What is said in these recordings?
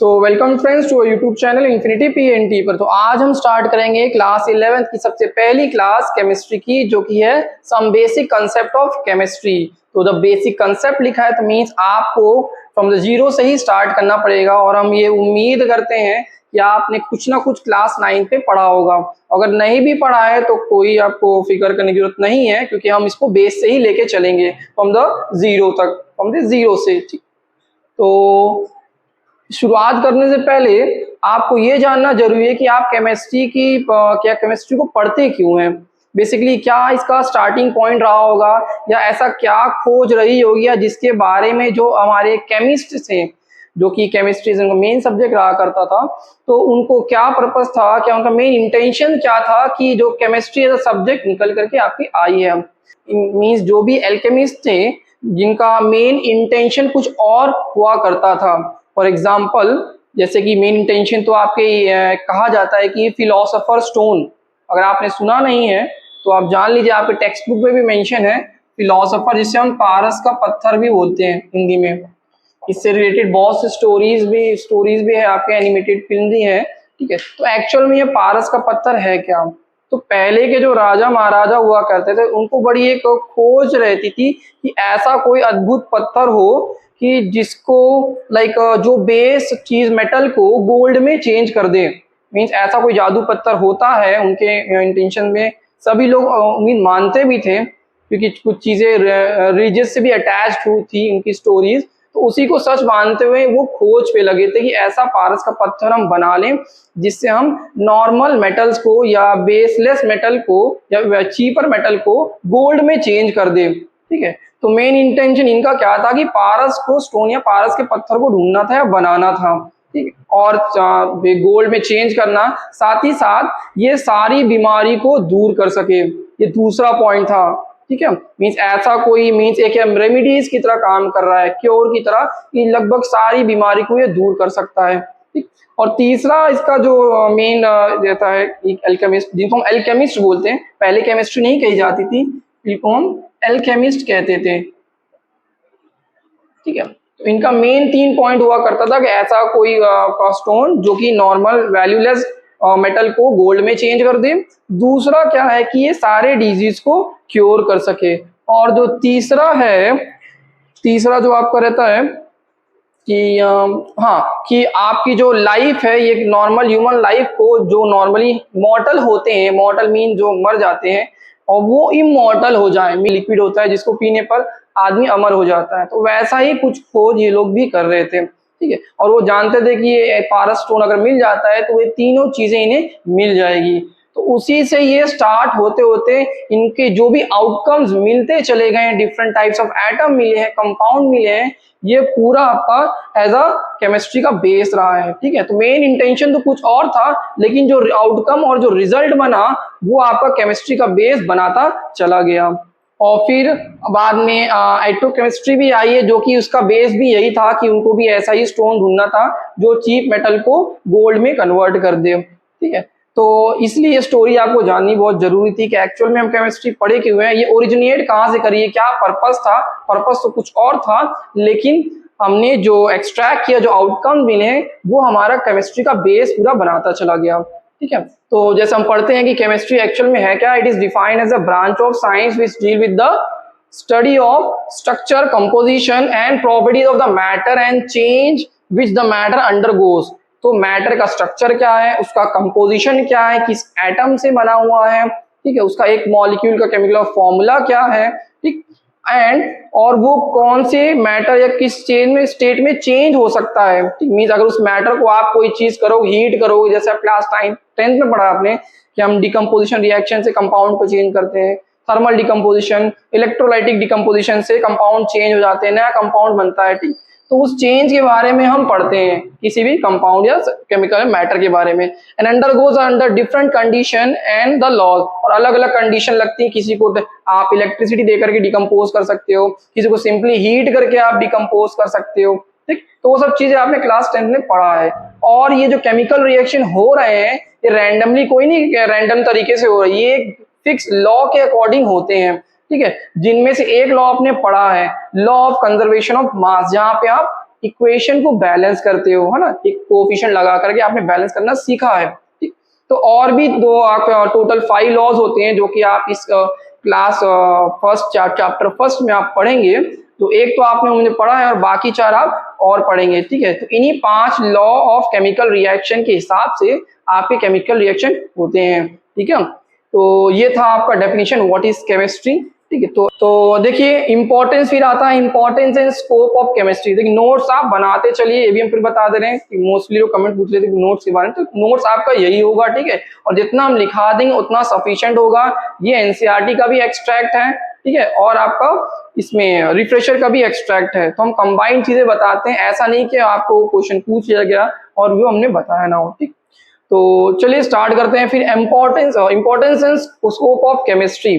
So welcome friends to YouTube channel infinity PNT पर। तो आज हम स्टार्ट करेंगे क्लास 11th की सबसे पहली क्लास केमिस्ट्री की, जो कि है some basic concept of chemistry. तो द बेसिक कंसेप्ट लिखा है तो मीन्स आपको फ्रॉम द जीरो से ही स्टार्ट करना पड़ेगा, और हम ये उम्मीद करते हैं कि आपने कुछ ना कुछ क्लास 9 पे पढ़ा होगा। अगर नहीं भी पढ़ा है तो कोई आपको फिक्र करने की जरूरत नहीं है, क्योंकि हम इसको बेस से ही लेके चलेंगे फ्रॉम द जीरो तक, फ्रॉम द जीरो से। ठीक, तो शुरुआत करने से पहले आपको ये जानना जरूरी है कि आप केमिस्ट्री को पढ़ते क्यों हैं। बेसिकली क्या इसका स्टार्टिंग पॉइंट रहा होगा, या ऐसा क्या खोज रही होगी, या जिसके बारे में जो हमारे केमिस्ट थे, जो कि केमिस्ट्री मेन सब्जेक्ट रहा करता था, तो उनको क्या पर्पस था, क्या उनका मेन इंटेंशन क्या था कि जो केमिस्ट्री एज अ सब्जेक्ट निकल करके आपकी आई है। मीन्स जो भी एल्केमिस्ट थे जिनका मेन इंटेंशन कुछ और हुआ करता था। फॉर एग्जाम्पल, जैसे कि मेन इंटेंशन तो आपके कहा जाता है कि फिलोसोफर स्टोन, अगर आपने सुना नहीं है तो आप जान लीजिए, आपके टेक्स्ट बुक में भी मेंशन है फिलोसोफर, जिसे हम पारस का पत्थर भी बोलते हैं हिंदी में। इससे रिलेटेड बहुत से स्टोरीज भी है, आपके एनिमेटेड फिल्म भी है। ठीक है, तो एक्चुअल में ये पारस का पत्थर है क्या? तो पहले के जो राजा महाराजा हुआ करते थे उनको बड़ी एक खोज रहती थी कि ऐसा कोई अद्भुत पत्थर हो कि जिसको जो बेस चीज मेटल को गोल्ड में चेंज कर दे। मीन्स ऐसा कोई जादू पत्थर होता है उनके इंटेंशन में। सभी लोग उम्मीद मानते भी थे, क्योंकि कुछ चीजें रिलीजियस से भी अटैच्ड हुई थी उनकी स्टोरीज, तो उसी को सच मानते हुए वो खोज पे लगे थे कि ऐसा पारस का पत्थर हम बना लें जिससे हम नॉर्मल मेटल्स को या बेसलेस मेटल को या चीपर मेटल को गोल्ड में चेंज कर दे। ठीक है, तो मेन इंटेंशन इनका क्या था कि पारस को स्टोन या पारस के पत्थर को ढूंढना था या बनाना था। ठीक है, और गोल्ड में चेंज करना, साथ ही साथ ये सारी बीमारी को दूर कर सके, ये दूसरा पॉइंट था। ठीक है, मीन्स ऐसा कोई एक रेमिडीज की तरह काम कर रहा है, क्योर की तरह, कि लगभग सारी बीमारी को ये दूर कर सकता है। ठीक, और तीसरा इसका जो मेन रहता है एल्केमिस्ट, जिनको हम एल्केमिस्ट बोलते हैं, पहले केमिस्ट्री नहीं कही जाती थी, इनको हम एल्केमिस्ट कहते थे। ठीक है, तो इनका मेन 3 पॉइंट हुआ करता था कि ऐसा कोई स्टोन जो कि नॉर्मल वैल्यूलेस मेटल को गोल्ड में चेंज कर दे। दूसरा क्या है कि ये सारे डिजीज को क्योर कर सके। और जो तीसरा जो आपका रहता है कि कि आपकी जो लाइफ है, ये नॉर्मल ह्यूमन लाइफ को, जो नॉर्मली मॉर्टल होते हैं, मॉर्टल मीन जो मर जाते हैं, और वो इमॉर्टल हो जाए। लिक्विड होता है जिसको पीने पर आदमी अमर हो जाता है, तो वैसा ही कुछ खोज ये लोग भी कर रहे थे। ठीक है, और वो जानते थे कि ये पारस स्टोन अगर मिल जाता है तो ये तीनों चीजें इन्हें मिल जाएगी। तो उसी से ये स्टार्ट होते होते इनके जो भी आउटकम्स मिलते चले गए, डिफरेंट टाइप्स ऑफ एटम मिले हैं, कंपाउंड मिले हैं, ये पूरा आपका एज अ केमिस्ट्री का बेस रहा है। ठीक है, तो मेन इंटेंशन तो कुछ और था, लेकिन जो आउटकम और जो रिजल्ट बना वो आपका केमिस्ट्री का बेस बनाता चला गया। और फिर बाद में एटोकेमिस्ट्री भी आई है, जो कि उसका बेस भी यही था कि उनको भी ऐसा ही स्टोन ढूंढना था जो चीप मेटल को गोल्ड में कन्वर्ट कर दे। ठीक है, तो इसलिए ये स्टोरी आपको जाननी बहुत जरूरी थी कि एक्चुअल में हम केमिस्ट्री पढ़े क्यों हैं, ये ओरिजिनेट कहाँ से करी है, क्या पर्पस था। पर्पस तो कुछ और था, लेकिन हमने जो एक्सट्रैक्ट किया, जो आउटकम मिले, वो हमारा केमिस्ट्री का बेस पूरा बनाता चला गया। ठीक है, तो जैसे हम पढ़ते हैं कि केमिस्ट्री एक्चुअल में है क्या। It is defined as a branch of science which deal with the study of structure, composition and properties of the matter and change which the matter undergoes. तो मैटर का स्ट्रक्चर क्या है, उसका composition क्या है, किस एटम से बना हुआ है, ठीक है, उसका एक मॉलिक्यूल का केमिकल फॉर्मूला क्या है, ठीक, और वो कौन से मैटर या किस स्टेट में चेंज हो सकता है। ठीक, मीन्स अगर उस मैटर को आप कोई चीज करोगे, हीट करोगे, जैसे आप क्लास 10th में पढ़ा आपने कि हम डिकम्पोजिशन रिएक्शन से कंपाउंड को चेंज करते हैं, थर्मल डिकम्पोजिशन, इलेक्ट्रोलाइटिक डिकम्पोजिशन से कंपाउंड चेंज हो जाते हैं, नया कंपाउंड बनता है। ठीक, तो उस चेंज के बारे में हम पढ़ते हैं, किसी भी कंपाउंड या केमिकल मैटर के बारे में। And undergoes under different condition and the laws, और अलग अलग कंडीशन लगती है। किसी को आप इलेक्ट्रिसिटी देकर के डिकम्पोज कर सकते हो, किसी को सिंपली हीट करके आप डिकम्पोज कर सकते हो। ठीक, तो वो सब चीजें आपने क्लास 10 में पढ़ा है। और ये जो केमिकल रिएक्शन हो रहे हैं, ये रैंडमली कोई नहीं, रैंडम तरीके से हो रही है, ये फिक्स लॉ के अकॉर्डिंग होते हैं। ठीक है, जिनमें से एक लॉ आपने पढ़ा है, law of conservation of mass, जहां पे आप इक्वेशन को बैलेंस करते हो, है ना, एक कोएफिशिएंट लगा करके आपने बैलेंस करना सीखा है। ठीक, तो और भी दो टोटल 5 लॉज होते हैं जो कि आप इस क्लास फर्स्ट चैप्टर फर्स्ट में आप पढ़ेंगे। तो एक तो आपने मुझे पढ़ा है और बाकी 4 आप और पढ़ेंगे। ठीक है, तो इन्हीं 5 लॉ ऑफ केमिकल रिएक्शन के हिसाब से आपके केमिकल रिएक्शन होते हैं। ठीक है, तो ये था आपका डेफिनेशन व्हाट इज केमिस्ट्री। ठीक है, तो देखिए इंपॉर्टेंस फिर आता है, importance and scope of chemistry. देखिए नोट्स आप बनाते चलिए, ये भी हम फिर बता दे रहे हैं कि मोस्टली लोग कमेंट पूछ लेते हैं नोट्स के बारे में, तो नोट्स आपका यही होगा। ठीक है, और जितना हम लिखा देंगे उतना सफिशिएंट होगा। ये एनसीईआरटी का भी एक्सट्रैक्ट है, ठीक है, और आपका इसमें रिफ्रेशर का भी एक्सट्रैक्ट है। तो हम कंबाइंड चीजें बताते हैं, ऐसा नहीं कि आपको क्वेश्चन पूछ लिया गया और वो हमने बताया ना हो। ठीक, तो चलिए स्टार्ट करते हैं फिर importance and scope of chemistry.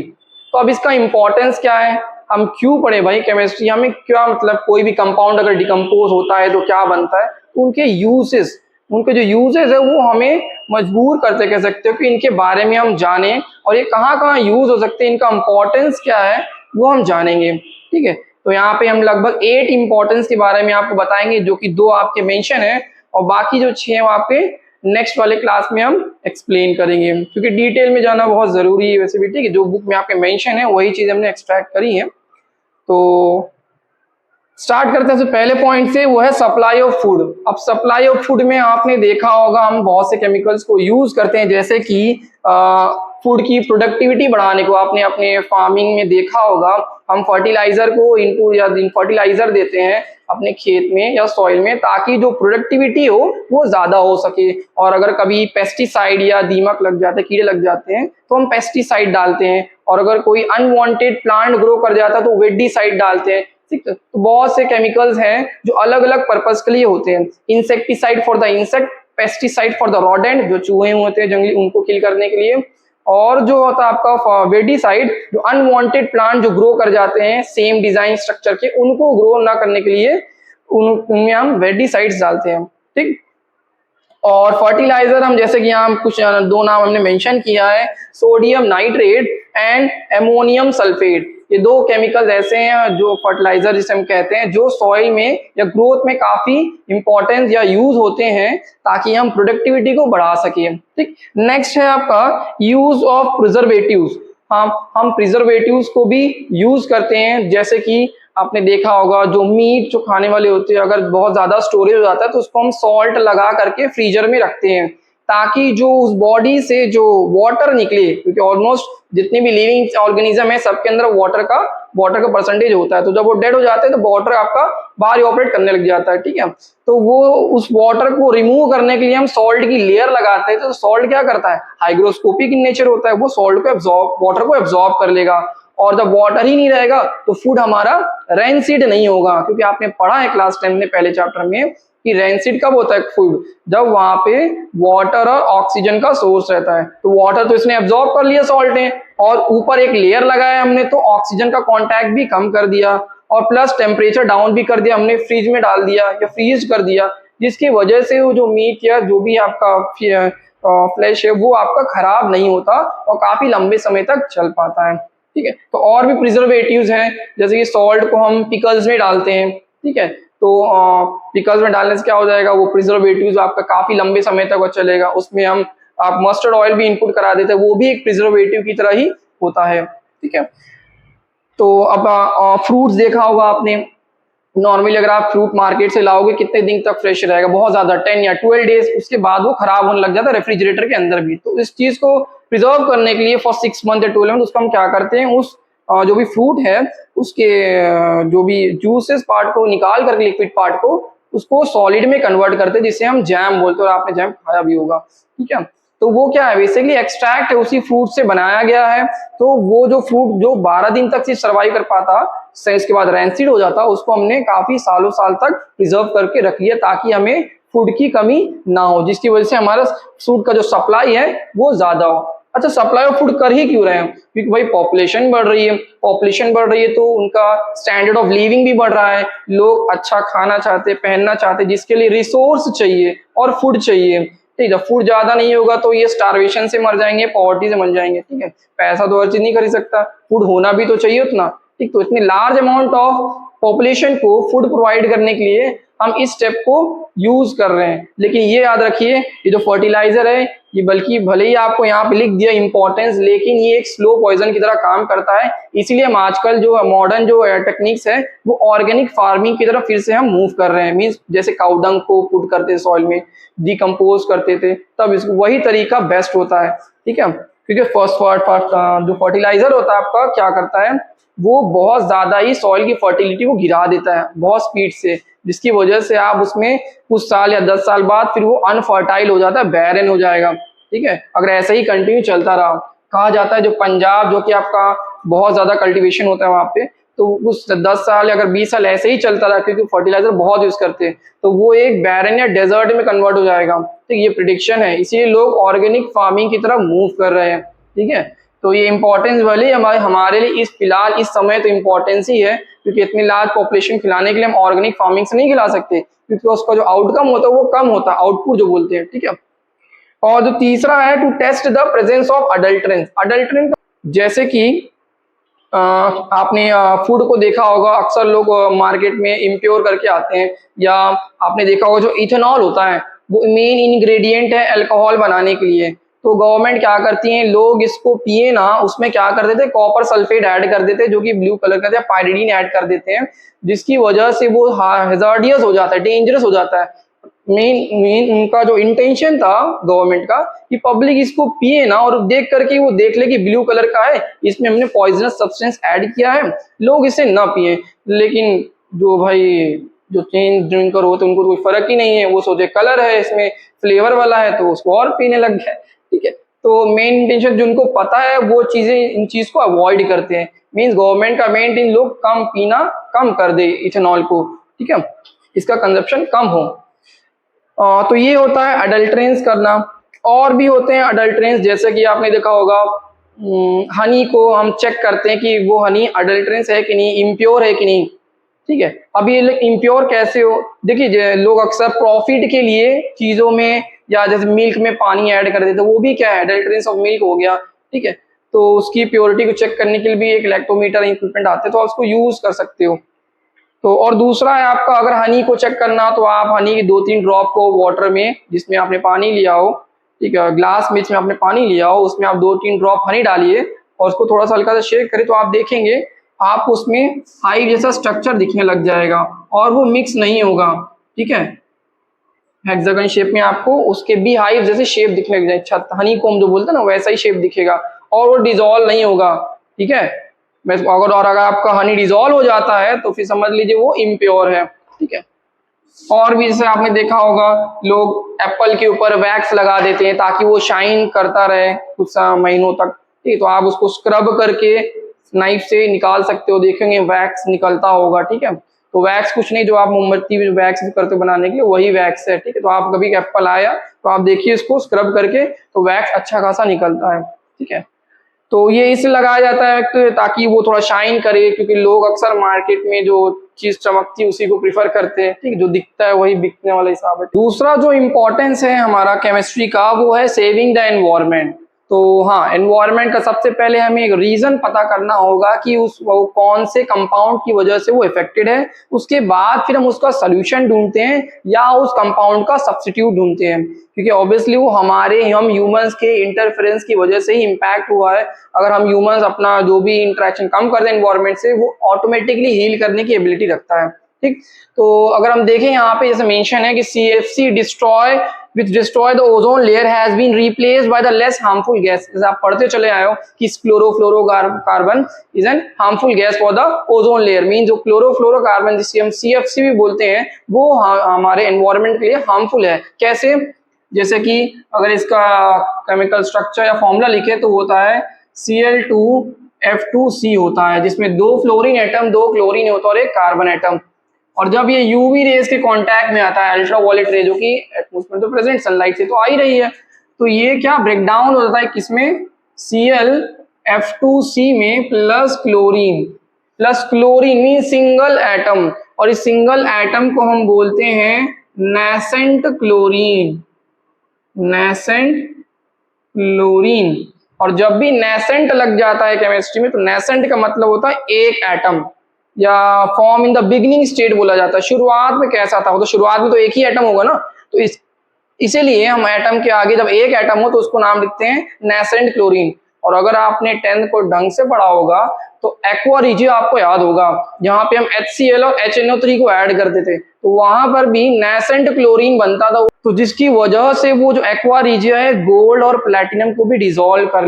तो अब इसका इम्पोर्टेंस क्या है, हम क्यों पढ़े भाई केमिस्ट्री, हमें क्या मतलब कोई भी कंपाउंड अगर डिकम्पोज होता है तो क्या बनता है, तो उनके यूजेस, उनके जो यूजेस है वो हमें मजबूर करते कह सकते हो कि इनके बारे में हम जानें और ये कहाँ कहाँ यूज हो सकते हैं, इनका इम्पोर्टेंस क्या है वो हम जानेंगे। ठीक है, तो यहाँ पे हम लगभग 8 इंपॉर्टेंस के बारे में आपको बताएंगे, जो कि 2 आपके मेंशन है और बाकी जो 6 हैं वो आपके नेक्स्ट वाले क्लास में हम एक्सप्लेन करेंगे, क्योंकि डिटेल में जाना बहुत जरूरी है वैसे भी। ठीक है, जो बुक में आपके मेंशन है वही चीज हमने एक्सट्रैक्ट करी है। तो स्टार्ट करते हैं पहले पॉइंट से, वो है सप्लाई ऑफ फूड। अब सप्लाई ऑफ फूड में आपने देखा होगा हम बहुत से केमिकल्स को यूज करते हैं, जैसे कि फूड की प्रोडक्टिविटी बढ़ाने को आपने अपने फार्मिंग में देखा होगा, हम फर्टिलाइजर को इनपुट या फर्टिलाइजर देते हैं अपने खेत में या सॉइल में ताकि जो प्रोडक्टिविटी हो वो ज्यादा हो सके। और अगर कभी पेस्टिसाइड या दीमक लग जाते हैं, कीड़े लग जाते हैं, तो हम पेस्टिसाइड डालते हैं, और अगर कोई अनवांटेड प्लांट ग्रो कर जाता है तो वेडिसाइड डालते हैं। ठीक है, तो बहुत से केमिकल्स हैं जो अलग अलग पर्पस के लिए होते हैं, insecticide for the insect, pesticide for the rodent, जो चूहे होते हैं जंगली उनको किल करने के लिए, और जो होता है आपका वेडिसाइड जो अनवांटेड प्लांट जो ग्रो कर जाते हैं सेम डिजाइन स्ट्रक्चर के, उनको ग्रो ना करने के लिए उनमें हम वेडिसाइड्स डालते हैं। ठीक, और फर्टिलाइजर हम जैसे कि यहाँ कुछ 2 नाम हमने मेंशन किया है, sodium nitrate and ammonium sulphate. ये 2 केमिकल्स ऐसे हैं जो फर्टिलाइजर जिसे हम कहते हैं, जो सॉइल में या ग्रोथ में काफी इंपॉर्टेंस या यूज होते हैं ताकि हम प्रोडक्टिविटी को बढ़ा सके। ठीक, नेक्स्ट है आपका यूज ऑफ प्रिजर्वेटिव्स। हम प्रिजर्वेटिव्स को भी यूज करते हैं, जैसे कि आपने देखा होगा जो मीट जो खाने वाले होते हैं अगर बहुत ज्यादा स्टोरेज हो जाता है तो उसको हम सॉल्ट लगा करके फ्रीजर में रखते हैं ताकि जो उस बॉडी से जो वाटर निकले, क्योंकि ऑलमोस्ट जितने भी लिविंग ऑर्गेनिज्म है सबके अंदर वाटर का परसेंटेज होता है, तो जब वो डेड हो जाते हैं तो वाटर आपका बाहर ऑपरेट करने लग जाता है। ठीक है, तो वो उस वाटर को रिमूव करने के लिए हम सॉल्ट की लेयर लगाते हैं। तो सॉल्ट क्या करता है, हाइग्रोस्कोपिक इन नेचर होता है, वो सॉल्ट को वाटर को एब्जॉर्ब कर लेगा, और जब वाटर ही नहीं रहेगा तो फूड हमारा रेंसिड नहीं होगा, क्योंकि आपने पढ़ा है क्लास 10 में पहले चैप्टर में कि रेंसिड कब होता है फूड, जब वहां पे वाटर और ऑक्सीजन का सोर्स रहता है। तो वाटर तो इसने एब्जॉर्ब कर लिया सॉल्ट ने, और ऊपर एक लेयर लगाया हमने तो ऑक्सीजन का कांटेक्ट भी कम कर दिया, और प्लस टेम्परेचर डाउन भी कर दिया हमने, फ्रिज में डाल दिया या फ्रीज कर दिया, जिसकी वजह से वो जो मीट या जो भी आपका फ्लैश है वो आपका खराब नहीं होता और काफी लंबे समय तक चल पाता है। ठीक है, तो और भी प्रिजर्वेटिव्स हैं, जैसे कि सॉल्ट को हम पिकल्स में डालते हैं। ठीक है, तो पिकल्स में डालने से क्या हो जाएगा, वो प्रिजर्वेटिव्स आपका काफी लंबे समय तक वो चलेगा। उसमें हम आप मस्टर्ड ऑयल भी इनपुट करा देते हैं, वो भी एक प्रिजर्वेटिव की तरह ही होता है। ठीक है, तो अब फ्रूट्स देखा होगा आपने, नॉर्मली अगर आप फ्रूट मार्केट से लाओगे कितने दिन तक फ्रेश रहेगा, बहुत ज्यादा 10 या 12 डेज, उसके बाद वो खराब होने लग जाता है रेफ्रिजरेटर के अंदर भी। तो इस चीज को प्रिजर्व करने के लिए फॉर 6 मंथ या 12 मंथ उसको हम क्या करते हैं, उस जो भी फ्रूट है उसके जो भी जूसेस पार्ट को निकाल करके लिक्विड पार्ट को उसको सॉलिड में कन्वर्ट करते हैं, जिसे हम जैम बोलते हैं, और आपने जैम खाया भी होगा। ठीक है, तो वो क्या है, बेसिकली एक्सट्रैक्ट है उसी फ्रूट से बनाया गया है। तो वो जो फ्रूट जो 12 दिन तक सिर्फ सर्वाइव कर पाता, इसके बाद रैंसिड हो जाता, उसको हमने काफी सालों साल तक प्रिजर्व करके रख लिया ताकि हमें फूड की कमी ना हो, जिसकी वजह से हमारा फूड का जो सप्लाई है वो ज्यादा हो। अच्छा, सप्लाई ऑफ फूड कर ही क्यों रहे हैं, क्योंकि भाई पॉपुलेशन बढ़ रही है, तो उनका स्टैंडर्ड ऑफ लिविंग भी बढ़ रहा है, लोग अच्छा खाना चाहते, पहनना चाहते, जिसके लिए रिसोर्स चाहिए और फूड चाहिए। ठीक है, फूड ज्यादा नहीं होगा तो ये स्टारवेशन से मर जाएंगे, पॉवर्टी से मर जाएंगे। ठीक है, पैसा तो हर चीज नहीं खरीद सकता, फूड होना भी तो चाहिए उतना। ठीक, तो इतनी लार्ज अमाउंट ऑफ पॉपुलेशन को फूड प्रोवाइड करने के लिए हम इस स्टेप को यूज कर रहे हैं। लेकिन ये याद रखिए, ये जो फर्टिलाइजर है ये बल्कि भले ही आपको यहाँ पे लिख दिया इंपॉर्टेंस, लेकिन ये एक स्लो पॉइजन की तरह काम करता है। इसीलिए हम आजकल जो मॉडर्न जो टेक्निक्स है वो ऑर्गेनिक फार्मिंग की तरफ फिर से हम मूव कर रहे हैं। मीन्स जैसे काउडंग को पुट करते सॉइल में, डिकम्पोज करते थे, तब इसको वही तरीका बेस्ट होता है। ठीक है, क्योंकि जो फर्टिलाइजर होता है आपका क्या करता है, वो बहुत ज्यादा ही सॉइल की फर्टिलिटी को गिरा देता है बहुत स्पीड से, जिसकी वजह से आप उसमें कुछ साल या 10 साल बाद फिर वो अनफर्टाइल हो जाता है, बैरन हो जाएगा। ठीक है, अगर ऐसे ही कंटिन्यू चलता रहा। कहा जाता है जो पंजाब जो कि आपका बहुत ज्यादा कल्टीवेशन होता है वहां पे, तो उस 10 साल या अगर 20 साल ऐसे ही चलता रहा, क्योंकि फर्टिलाइजर बहुत यूज करते हैं, तो वो एक बैरन या डेजर्ट में कन्वर्ट हो जाएगा। तो ये प्रिडिक्शन है, इसीलिए लोग ऑर्गेनिक फार्मिंग की तरफ मूव कर रहे हैं। ठीक है, तो ये इंपॉर्टेंस वाली हमारे लिए इस फिलहाल इस समय तो इंपॉर्टेंस ही है, क्योंकि इतनी लार्ज पॉपुलेशन खिलाने के लिए हम ऑर्गेनिक फार्मिंग से नहीं खिला सकते, क्योंकि उसका जो आउटकम होता है वो कम होता है, आउटपुट जो बोलते हैं। ठीक है, और जो तीसरा है to test the presence of adulterants. Adulterants जैसे कि आपने फूड को देखा होगा, अक्सर लोग मार्केट में इम्प्योर करके आते हैं, या आपने देखा होगा जो इथेनॉल होता है वो मेन इंग्रेडिएंट है अल्कोहल बनाने के लिए। तो गवर्नमेंट क्या करती है, लोग इसको पिए ना, उसमें क्या कर देते हैं, कॉपर सल्फेट ऐड कर देते हैं जो कि ब्लू कलर का, पायरिडीन ऐड कर देते हैं, जिसकी वजह से वो हैजार्डियस हो जाता है, डेंजरस हो जाता है। मेन उनका जो इंटेंशन था गवर्नमेंट का कि पब्लिक इसको पिए ना, और देख करके वो देख ले कि ब्लू कलर का है, इसमें हमने पॉइजनस सब्सटेंस ऐड किया है, लोग इसे ना पिए। लेकिन जो भाई जो चेंज ड्रिंकर होते हैं उनको तो कोई फर्क ही नहीं है, वो सोचे कलर है इसमें, फ्लेवर वाला है, तो उसको और पीने लग गए। ठीक है, तो मेन इंटेंशन जिनको पता है वो चीजें इन चीज को अवॉइड करते हैं। मीन्स गवर्नमेंट का मेन इन लोग कम पीना कम कर दे इथेनॉल को। ठीक है, इसका कंजप्शन कम हो। तो ये होता है अडल्ट्रेंस करना। और भी होते हैं अडल्ट्रेंस, जैसे कि आपने देखा होगा हनी को हम चेक करते हैं कि वो हनी अडल्ट्रेंस है कि नहीं, इम्प्योर है कि नहीं। ठीक है, अब ये इम्प्योर कैसे हो, देखिए लोग अक्सर प्रॉफिट के लिए चीजों में या जैसे मिल्क में पानी ऐड कर देते, वो भी क्या है, अडल्ट्रेंस ऑफ मिल्क हो गया। ठीक है, तो उसकी प्योरिटी को चेक करने के लिए भी एक लैक्टोमीटर इक्विपमेंट आते हैं, तो आप उसको यूज कर सकते हो। तो और दूसरा है आपका, अगर हनी को चेक करना, तो आप हनी की 2-3 ड्रॉप को वाटर में, जिसमें आपने पानी लिया हो, ठीक है, ग्लास में जिसमें आपने पानी लिया हो, उसमें आप 2-3 ड्रॉप हनी डालिए और उसको थोड़ा सा हल्का सा शेक करें, तो आप देखेंगे आपको उसमें हाइव जैसा स्ट्रक्चर दिखने लग जाएगा और वो मिक्स नहीं होगा। ठीक है, हेक्सागन शेप में आपको उसके बी हाइव जैसे शेप दिखने लग जाए, छत हनी कोम जो बोलते हैं ना, वैसा ही शेप दिखेगा और वो डिजोल्व नहीं होगा। ठीक है, अगर आपका हनी डिजोल्व हो जाता है तो फिर समझ लीजिए वो इम्प्योर है। ठीक है, और भी जैसे आपने देखा होगा लोग एप्पल के ऊपर वैक्स लगा देते हैं ताकि वो शाइन करता रहे कुछ महीनों तक। ठीक है, तो आप उसको स्क्रब करके नाइफ से निकाल सकते हो, देखेंगे वैक्स निकलता होगा। ठीक है, तो वैक्स कुछ नहीं, जो आप मोमबत्ती में वैक्स करते बनाने के लिए वही वैक्स है। ठीक है, तो आप कभी एप्पल आया तो आप देखिए इसको स्क्रब करके, तो वैक्स अच्छा खासा निकलता है। ठीक है, तो ये इसलिए लगाया जाता है ताकि वो थोड़ा शाइन करे, क्योंकि लोग अक्सर मार्केट में जो चीज चमकती है उसी को प्रिफर करते हैं। ठीक, जो दिखता है वही बिकने वाला हिसाब है। दूसरा जो इम्पोर्टेंस है हमारा केमिस्ट्री का, वो है सेविंग द एनवायरनमेंट। तो हाँ, एनवायरनमेंट का सबसे पहले हमें एक रीजन पता करना होगा कि वो कौन से कंपाउंड की वजह से वो इफेक्टेड है, उसके बाद फिर हम उसका सोल्यूशन ढूंढते हैं या उस कंपाउंड का सब्स्टिट्यूट ढूंढते हैं, क्योंकि ऑब्वियसली वो हम ह्यूमंस के इंटरफेरेंस की वजह से ही इम्पैक्ट हुआ है। अगर हम ह्यूमंस अपना जो भी इंटरेक्शन कम कर दें एनवायरनमेंट से, वो ऑटोमेटिकली हील करने की एबिलिटी रखता है। ठीक, तो अगर हम देखें यहाँ पे जैसे मेंशन है कि CFC destroy the ozone layer has been replaced by the less harmful gas। जैसे आप पढ़ते चले आए हो कि chlorofluorocarbon is an harmful gas for the ozone layer. Mean जो क्लोरोफ्लोरोकार्बन जिसे हम CFC भी बोलते हैं, वो हमारे एनवायरनमेंट के लिए हार्मफुल है। कैसे, जैसे कि अगर इसका केमिकल स्ट्रक्चर या फॉर्मूला लिखे तो होता है Cl2F2C होता है, जिसमें 2 फ्लोरीन एटम, 2 क्लोरीन होता है और 1 कार्बन एटम। और जब ये यूवी रेज के कांटेक्ट में आता है, अल्ट्रावायलेट रे जो कि एटमॉस्फेयर तो प्रेजेंट सनलाइट से तो आ ही रही है, तो ये क्या ब्रेक डाउन हो जाता है किसमें, Cl(F2C) में plus chlorine mean single atom, और इस सिंगल एटम को हम बोलते हैं नेसेंट क्लोरीन। और जब भी नेसेंट लग जाता है केमिस्ट्री में, तो नेसेंट का मतलब होता है एक एटम। या form in the beginning state बोला जाता है, शुरुआत में कैसा था, तो शुरुआत में तो एक ही एटम होगा ना, तो इसीलिए हम एटम के आगे जब एक एटम हो तो उसको नाम लिखते हैं नेसेंट क्लोरीन। और अगर आपने 10th को ढंग से पढ़ा होगा तो एक्वा रिजियो आपको याद होगा, जहां पे हम HCl और HNO3 को ऐड करते थे, तो वहां पर भी नेसेंट क्लोरीन बनता था, तो जिसकी वजह से वो जो एक्वा रिजियो है गोल्ड और प्लैटिनम को भी डिसॉल्व कर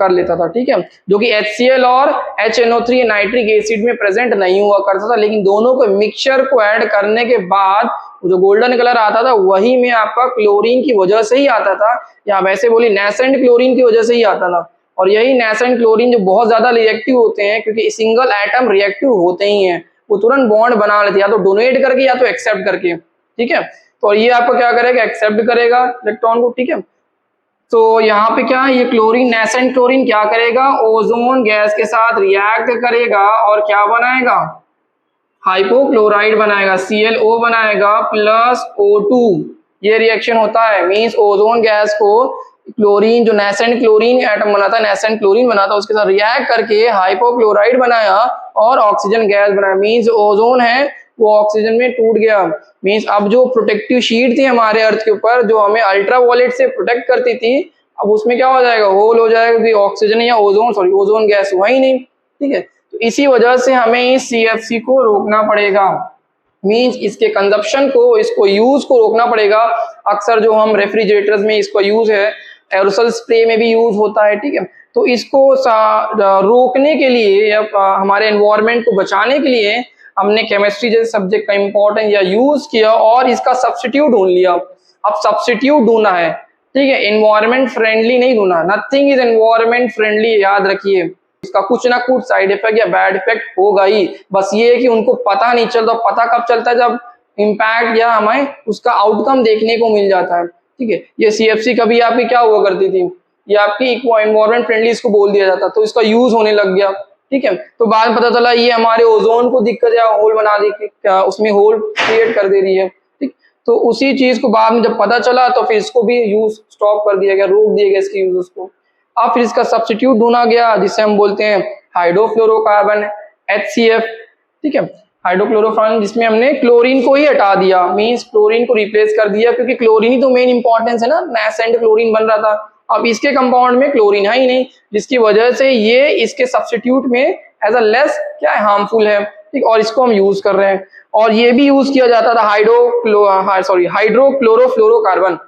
लेता था, ठीक है, जो कि HCl और HNO3 नाइट्रिक एसिड में प्रेजेंट नहीं हुआ करता था, लेकिन दोनों को मिक्सचर को ऐड करने के बाद जो गोल्डन कलर आता था वही में आपका क्लोरीन की वजह से ही आता था, या वैसे बोली नेसेंट क्लोरीन की वजह से ही आता था। और यही नेसेंट क्लोरीन जो बहुत ज्यादा रिएक्टिव होते हैं, क्योंकि सिंगल एटम रिएक्टिव होते ही हैं, वो तुरंत बॉन्ड बना लेते हैं, या तो डोनेट करके या तो एक्सेप्ट करके, ठीक है। तो ये आपको क्या करेगा, एक्सेप्ट करेगा इलेक्ट्रॉन को, ठीक है। तो यहाँ पे क्या है, ये क्लोरीन नेसेंट क्लोरीन क्या करेगा, ओजोन गैस के साथ रिएक्ट करेगा और क्या बनाएगा, हाइपोक्लोराइड बनाएगा, ClO बनाएगा प्लस O2। ये रिएक्शन होता है, मींस ओजोन गैस को क्लोरीन जो नेसेंट क्लोरीन एटम बनाता है, नेसेंट क्लोरीन बनाता है, उसके साथ रिएक्ट करके हाइपोक्लोराइड बनाया और ऑक्सीजन गैस बनाया, मींस ओजोन है वो ऑक्सीजन में टूट गया। मींस अब जो प्रोटेक्टिव शीट थी हमारे अर्थ के ऊपर जो हमें अल्ट्रावायलेट से प्रोटेक्ट करती थी, अब उसमें क्या हो जाएगा, होल हो जाएगा, क्योंकि ऑक्सीजन या ओजोन गैस हुआ ही नहीं, ठीक है। तो इसी वजह से हमें इस CFC को रोकना पड़ेगा, मींस इसके कंजप्शन को, इसको यूज को रोकना पड़ेगा। अक्सर जो हम रेफ्रिजरेटर्स में इसका यूज है, एरोसल स्प्रे में भी यूज होता है, ठीक है। तो इसको रोकने के लिए या हमारे एनवायरनमेंट को बचाने के लिए हमने केमिस्ट्री जैसे सब्जेक्ट का इंपॉर्टेंस या यूज किया और इसका सब्स्टिट्यूट ढूंढ लिया। अब सब्स्टिट्यूट ढूंढना है, ठीक है, एनवायरनमेंट फ्रेंडली नहीं ढूंढना, नथिंग इज एनवायरनमेंट फ्रेंडली, याद रखिए। इसका कुछ ना कुछ साइड इफेक्ट या बैड इफेक्ट होगा ही, बस ये है कि उनको पता नहीं चलता। पता कब चलता है, जब इम्पैक्ट या हमें उसका आउटकम देखने को मिल जाता है, ठीक है। ये CFC कभी आपकी क्या हुआ करती थी, ये आपकी एनवायरनमेंट फ्रेंडली इसको बोल दिया जाता, तो इसका यूज होने लग गया, ठीक है। तो बाद में पता चला ये हमारे ओजोन को दिक्कत या होल बना दी, उसमें होल क्रिएट कर दे रही है, ठीक। तो उसी चीज को बाद में जब पता चला तो फिर इसको भी यूज स्टॉप कर दिया गया, रोक दिया गया इसके यूज को। अब फिर इसका सब्स्टिट्यूट ढूंढा गया जिसे हम बोलते हैं हाइड्रोफ्लोरोकार्बन HCF, ठीक है, हाइड्रोक्लोरोकार्बन, जिसमें हमने क्लोरीन को ही हटा दिया, मींस क्लोरीन को रिप्लेस कर दिया, क्योंकि क्लोरीन ही तो मेन इंपॉर्टेंस है ना, नेसेंट क्लोरीन बन रहा था। अब इसके कंपाउंड में क्लोरीन है ही नहीं, जिसकी वजह से ये इसके सब्स्टिट्यूट में एज अ लेस क्या है, हार्मफुल है, ठीक, और इसको हम यूज कर रहे हैं। और ये भी यूज किया जाता था हाइड्रोक्लोरोफ्लोरोकार्बन,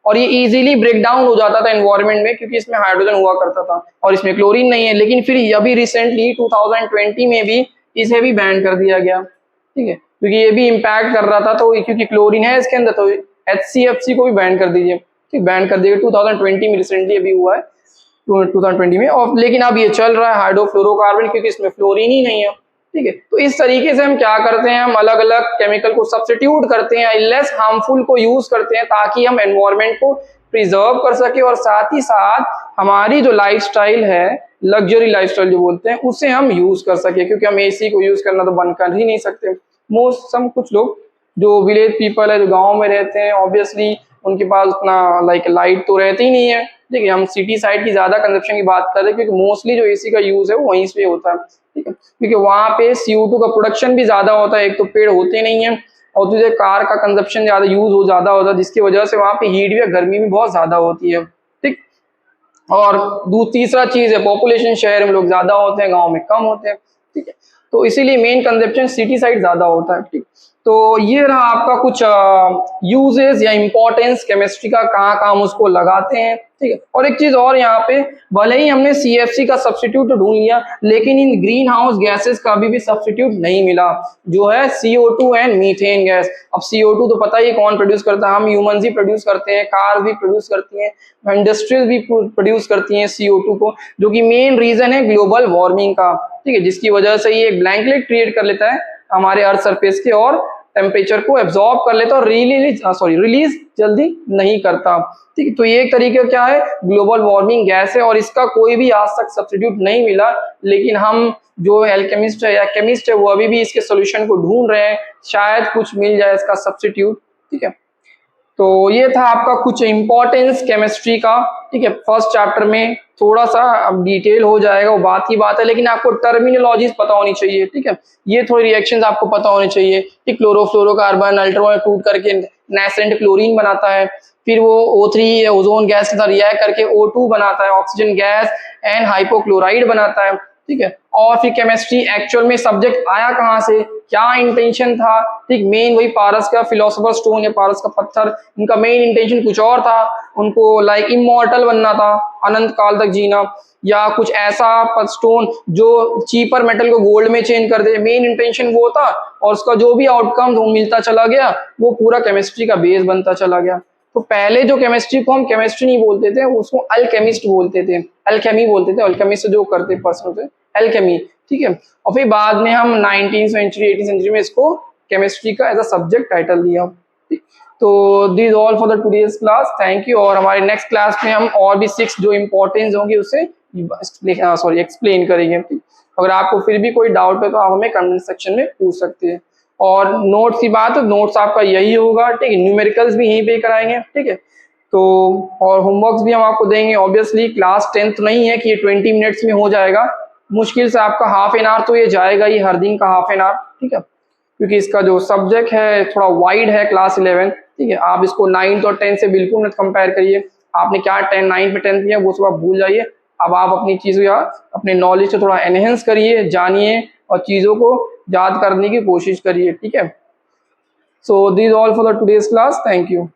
और ये इजीली ब्रेक डाउन हो जाता था एनवायरनमेंट में, क्योंकि इसमें हाइड्रोजन हुआ करता था और इसमें क्लोरीन नहीं है। लेकिन फिर अभी रिसेंटली 2020 में भी इसे भी बैन कर दिया गया, ठीक है, क्योंकि ये भी इम्पैक्ट कर रहा था, तो क्योंकि क्लोरीन है इसके अंदर तो HCFC को भी बैन कर दीजिए, ठीक, बैन कर दिया 2020 में, रिसेंटली अभी हुआ है 2020 में। और लेकिन अब ये चल रहा है हाइड्रोफ्लोरोकार्बन, क्योंकि इसमें फ्लोरीन ही नहीं है, ठीक है। तो इस तरीके से हम क्या करते हैं, हम अलग अलग केमिकल को सब्स्टिट्यूट करते हैं, लेस हार्मफुल को यूज करते हैं, ताकि हम एनवायरनमेंट को प्रिजर्व कर सके और साथ ही साथ हमारी जो लाइफस्टाइल है, लग्जरी लाइफस्टाइल जो बोलते हैं, उसे हम यूज कर सके, क्योंकि हम AC को यूज करना तो बंद कर ही नहीं सकते। कुछ लोग जो विलेज पीपल है, जो गाँव में रहते हैं, ऑब्वियसली उनके पास उतना लाइट तो रहती ही नहीं है, ठीक है। हम सिटी साइड की ज्यादा कंजप्शन की बात कर रहे हैं, क्योंकि मोस्टली जो AC का यूज है वो वहीं पे होता है, ठीक है, क्योंकि वहां पे CO2 का प्रोडक्शन भी ज्यादा होता है, एक तो पेड़ होते नहीं है, और दूसरे कार का कंजप्शन ज्यादा ज्यादा होता है, जिसकी वजह से वहां पे हीट भी, गर्मी भी बहुत ज्यादा होती है, ठीक। और तीसरा चीज है पॉपुलेशन, शहर में लोग ज्यादा होते हैं, गाँव में कम होते हैं, ठीक है। तो इसीलिए मेन कंजप्शन सिटी साइड ज्यादा होता है, ठीक। तो ये रहा आपका कुछ यूजेस या इंपॉर्टेंस केमिस्ट्री का, कहाँ हम उसको लगाते हैं, ठीक है। और एक चीज और यहाँ पे, भले ही हमने CFC का सब्स्टिट्यूट ढूंढ लिया, लेकिन इन ग्रीन हाउस गैसेस का भी सब्स्टिट्यूट नहीं मिला, जो है CO2 एंड मीथेन गैस। अब CO2 तो पता ही कौन प्रोड्यूस करता है, हम ह्यूमंस ही प्रोड्यूस करते हैं, कार भी प्रोड्यूस करती हैं, इंडस्ट्रीज भी प्रोड्यूस करती हैं CO2 को, जो कि मेन रीजन है ग्लोबल वार्मिंग का, ठीक है, जिसकी वजह से ये एक ब्लैंकेट क्रिएट कर लेता है हमारे अर्थ सरफेस के, और टेम्परेचर को एब्जॉर्ब कर लेता और रिलीज जल्दी नहीं करता, ठीक है। तो ये एक तरीके क्या है, ग्लोबल वार्मिंग गैस है, और इसका कोई भी आज तक सब्स्टिट्यूट नहीं मिला, लेकिन हम जो एल्केमिस्ट है या केमिस्ट है वो अभी भी इसके सोल्यूशन को ढूंढ रहे हैं, शायद कुछ मिल जाए इसका सब्स्टिट्यूट, ठीक है। तो ये था आपका कुछ इंपॉर्टेंस केमिस्ट्री का, ठीक है, फर्स्ट चैप्टर में थोड़ा सा अब डिटेल हो जाएगा, वो बात की बात है, लेकिन आपको टर्मिनोलॉजीज पता होनी चाहिए, ठीक है। ये थोड़ी रिएक्शंस आपको पता होने चाहिए कि क्लोरोफ्लोरोकार्बन अल्ट्रावायलेट टूट करके नेसेंट क्लोरीन बनाता है, फिर वो O3 ओजोन गैस के साथ रिएक्ट करके O2 बनाता है, ऑक्सीजन गैस एंड हाइपोक्लोराइड बनाता है, ठीक है। और फिर केमिस्ट्री एक्चुअल में सब्जेक्ट आया कहाँ से, क्या इंटेंशन था, ठीक। मेन वही पारस का फिलोसोफर स्टोन या पारस का पत्थर, इनका मेन इंटेंशन कुछ और था, उनको लाइक इमॉर्टल बनना था, अनंत काल तक जीना, या कुछ ऐसा स्टोन जो चीपर मेटल को गोल्ड में चेंज कर दे, मेन इंटेंशन वो था। और उसका जो भी आउटकम वो मिलता चला गया, वो पूरा केमिस्ट्री का बेस बनता चला गया। तो पहले जो केमिस्ट्री को हम केमिस्ट्री नहीं बोलते थे, उसको अल्केमिस्ट बोलते थे, अल्केमी बोलते थे, अल्केमिस्ट जो करते पर्सन थे अल्केमी, ठीक है। और फिर बाद में हम 19th सेंचुरी 18th सेंचुरी में इसको केमिस्ट्री का एज अ सब्जेक्ट टाइटल दिया, ठीक। तो this all for the today's class, thank you. और हमारे नेक्स्ट क्लास में हम और भी 6 जो इंपॉर्टेंस होंगे उसे एक्सप्लेन करेंगे, ठीक। अगर आपको फिर भी कोई डाउट है तो आप हमें कमेंट सेक्शन में पूछ सकते हैं। और नोट्स की बात, नोट्स आपका यही होगा, ठीक है। न्यूमेरिकल्स भी यहीं पे कराएंगे, ठीक है। तो और होमवर्क्स भी हम आपको देंगे। ऑब्वियसली क्लास 10th नहीं है कि ये 20 मिनट्स में हो जाएगा, मुश्किल से आपका हाफ एन आवर तो ये जाएगा ही, हर दिन का हाफ एन आवर, ठीक है। क्योंकि इसका जो सब्जेक्ट है थोड़ा वाइड है, क्लास 11, ठीक है। आप इसको 9th और 10th से बिल्कुल मत कंपेयर करिए। आपने क्या 10 9 पे 10th किया वो सब आप भूल जाइए। अब आप अपनी चीज़ों या अपने नॉलेज को थोड़ा एनहेंस करिए, जानिए और चीज़ों को याद करने की कोशिश करिए, ठीक है। So this all for the today's class, thank you.